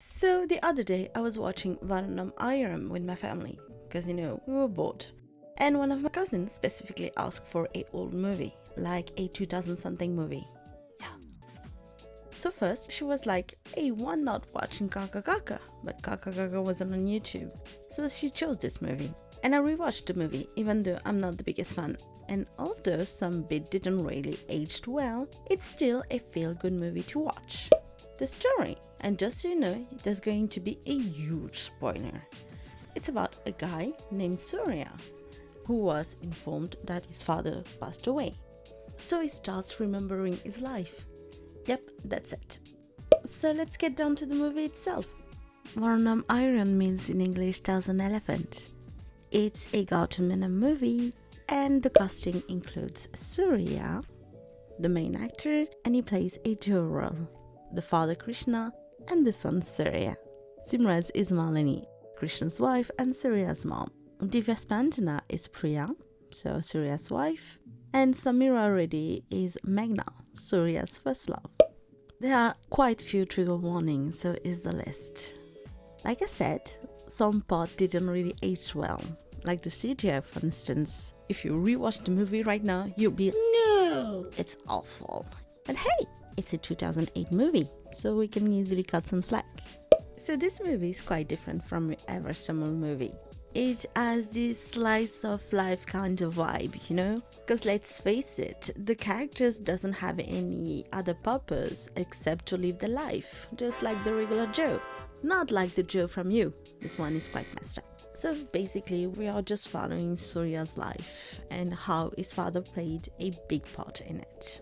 So the other day I was watching Vaaranam Aayiram with my family because we were bored. And one of my cousins specifically asked for a old movie, like a 2000 something movie. Yeah. So first she was like, "Hey, why not watching Kaka Kaka?" But Kaka Kaka wasn't on YouTube. So she chose this movie. And I rewatched the movie even though I'm not the biggest fan. And although some bit didn't really aged well, it's still a feel-good movie to watch. The story, and just so you know, there's going to be a huge spoiler. It's about a guy named Surya who was informed that his father passed away. So he starts remembering his life. Yep, that's it. So let's get down to the movie itself. Vaaranam Aayiram means in English thousand elephant. It's a Gautam Menon movie and the casting includes Surya, the main actor, and he plays a dual role. The father Krishna and the son Surya. Simraz is Malini, Krishna's wife and Surya's mom. Divya Spandana is Priya, so Surya's wife, and Samira Reddy is Meghna, Surya's first love. There are quite few trigger warnings, so is the list. Like I said, some part didn't really age well, like the CGI for instance. If you rewatch the movie right now, you'll be no, it's awful. But hey, it's a 2008 movie, so we can easily cut some slack. So this movie is quite different from your average Tamil movie. It has this slice of life kind of vibe, Because let's face it, the characters doesn't have any other purpose except to live their life, just like the regular Joe. Not like the Joe from You. This one is quite messed up. So basically, we are just following Surya's life and how his father played a big part in it.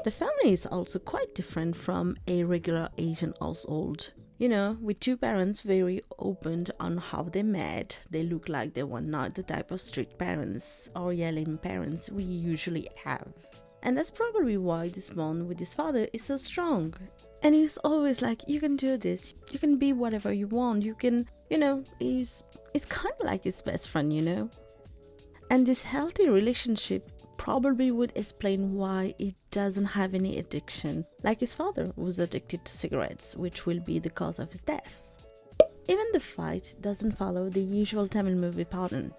The family is also quite different from a regular Asian household. With two parents very open on how they met. They look like they were not the type of strict parents or yelling parents we usually have. And that's probably why this bond with his father is so strong. And he's always like, you can do this, you can be whatever you want, you can, he's kind of like his best friend, And this healthy relationship probably would explain why he doesn't have any addiction, like his father was addicted to cigarettes, which will be the cause of his death. Even the fight doesn't follow the usual Tamil movie pattern.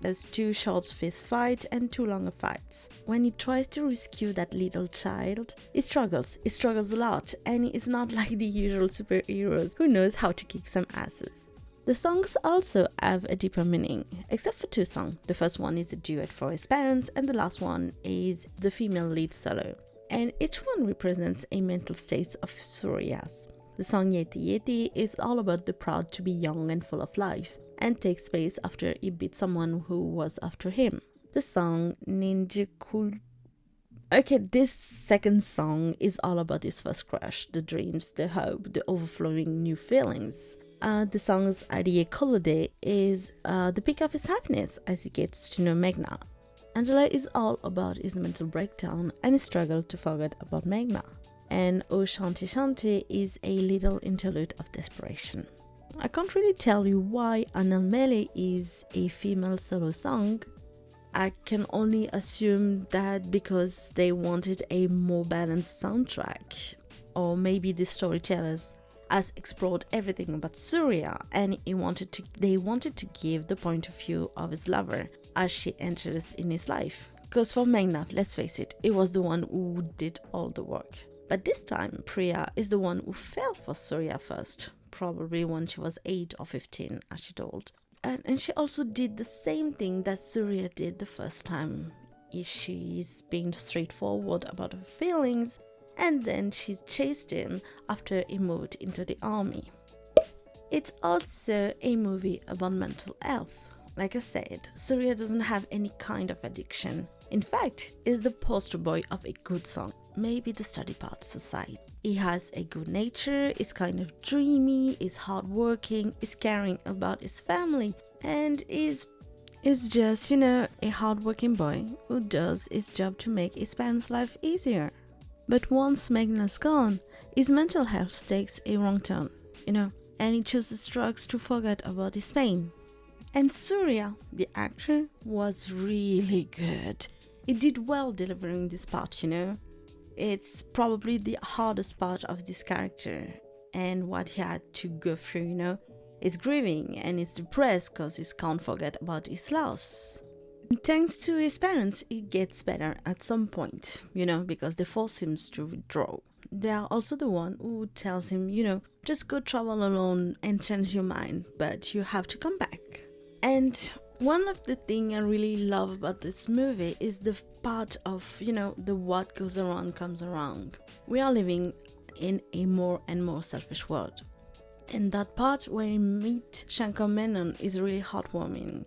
There's two short fist fight and two longer fights. When he tries to rescue that little child, he struggles a lot, and he's not like the usual superheroes who knows how to kick some asses. The songs also have a deeper meaning, except for two songs. The first one is a duet for his parents, and the last one is the female lead solo. And each one represents a mental state of Surya's. The song Yeti Yeti is all about the proud to be young and full of life, and takes place after he beat someone who was after him. The song Ninjakul. Okay, this second song is all about his first crush, the dreams, the hope, the overflowing new feelings. The song's Adiye Kolode is the peak of his happiness as he gets to know Meghna. Angela is all about his mental breakdown and his struggle to forget about Meghna. And O Shanti Shanti is a little interlude of desperation. I can't really tell you why Anil Mele is a female solo song. I can only assume that because they wanted a more balanced soundtrack, or maybe the storytellers has explored everything about Surya and they wanted to give the point of view of his lover as she enters in his life. Because for Meghna, let's face it, he was the one who did all the work. But this time, Priya is the one who fell for Surya first, probably when she was 8 or 15, as she told. And she also did the same thing that Surya did the first time. She's being straightforward about her feelings, and then she chased him after he moved into the army. It's also a movie about mental health. Like I said, Surya doesn't have any kind of addiction. In fact, he's the poster boy of a good song, maybe the study parts aside. He has a good nature, is kind of dreamy, is hardworking, is caring about his family, and is just, a hardworking boy who does his job to make his parents' life easier. But once Meghna's gone, his mental health takes a wrong turn, and he chooses drugs to forget about his pain. And Surya, the actor, was really good. He did well delivering this part, It's probably the hardest part of this character. and what he had to go through, He's grieving and he's depressed because he can't forget about his loss. And thanks to his parents, it gets better at some point, because they force him to withdraw. They are also the one who tells him, just go travel alone and change your mind, but you have to come back. And one of the things I really love about this movie is the part of, the what goes around comes around. We are living in a more and more selfish world. And that part where you meet Shankar Menon is really heartwarming.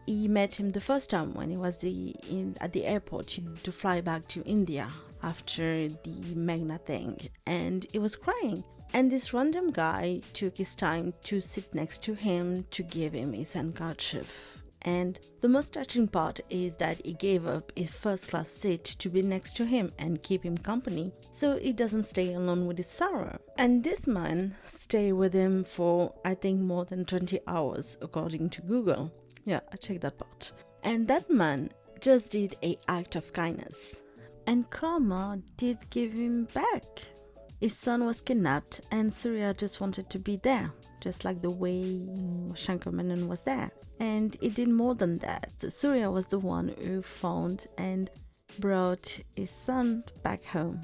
He met him the first time when he was at the airport to fly back to India after the Meghna thing, and he was crying. And this random guy took his time to sit next to him to give him his handkerchief. And the most touching part is that he gave up his first-class seat to be next to him and keep him company, so he doesn't stay alone with his sorrow. And this man stayed with him for, I think, more than 20 hours, according to Google. Yeah, I checked that part. And that man just did an act of kindness. And karma did give him back. His son was kidnapped and Surya just wanted to be there, just like the way Shankar Menon was there. And he did more than that. So Surya was the one who found and brought his son back home.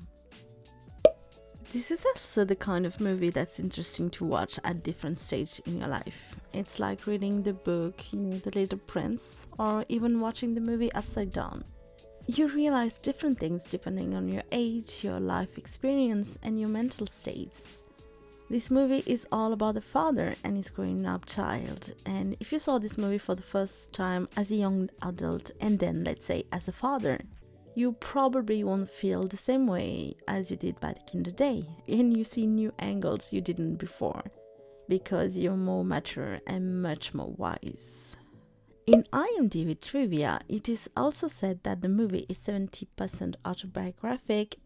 This is also the kind of movie that's interesting to watch at different stages in your life. It's like reading the book, The Little Prince, or even watching the movie Upside Down. You realize different things depending on your age, your life experience, and your mental states. This movie is all about a father and his growing up child. And if you saw this movie for the first time as a young adult and then, let's say, as a father, you probably won't feel the same way as you did back in the day. And you see new angles you didn't before because you're more mature and much more wise. In IMDb trivia, it is also said that the movie is 70% autobiographic.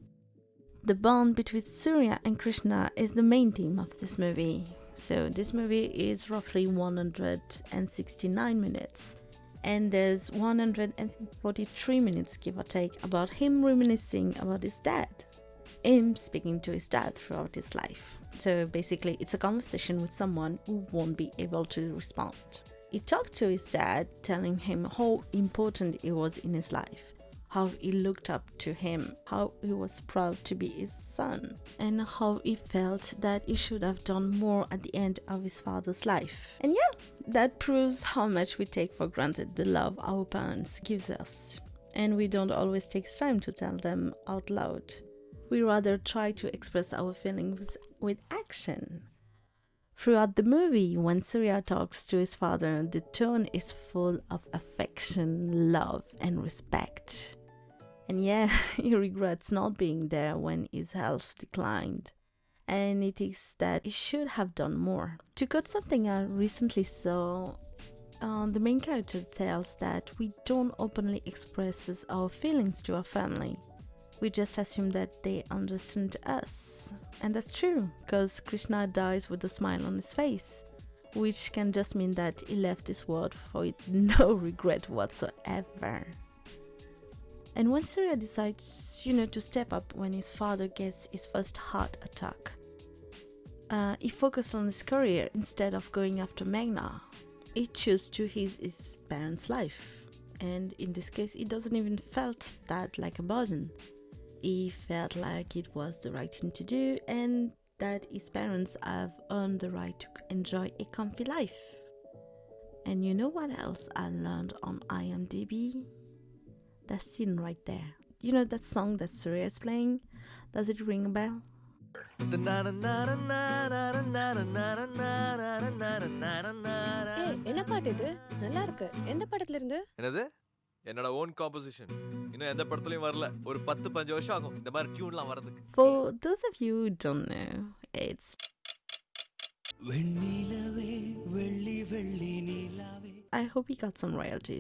The bond between Surya and Krishna is the main theme of this movie. So this movie is roughly 169 minutes. And there's 143 minutes, give or take, about him reminiscing about his dad. Him speaking to his dad throughout his life. So basically, it's a conversation with someone who won't be able to respond. He talked to his dad, telling him how important he was in his life, how he looked up to him, how he was proud to be his son, and how he felt that he should have done more at the end of his father's life. And yeah, that proves how much we take for granted the love our parents gives us. And we don't always take time to tell them out loud. We rather try to express our feelings with action. Throughout the movie, when Surya talks to his father, the tone is full of affection, love, and respect. And yeah, he regrets not being there when his health declined. And it is that he should have done more. To quote something I recently saw, the main character tells that we don't openly express our feelings to our family. We just assume that they understand us. And that's true, because Krishna dies with a smile on his face, which can just mean that he left this world with no regret whatsoever. And when Surya decides, to step up when his father gets his first heart attack, he focuses on his career instead of going after Meghna. He chose to his parents' life. And in this case, he doesn't even felt that like a burden. He felt like it was the right thing to do and that his parents have earned the right to enjoy a comfy life. And you know what else I learned on IMDb? That scene right there. You know that song that Surya is playing? Does it ring a bell? என்ன பாட்டு இது நல்லா இருக்கு எந்த படத்துல இருந்து என்னது என்னோட ஓன் காம்போசிஷன் இன்னும் எந்த படத்துலயும் வரல ஒரு 10-15 வருஷம் ஆகும் இந்த மாதிரி டியூன்லாம் வரதுக்கு For those of you who don't know, it's I hope he got some royalties.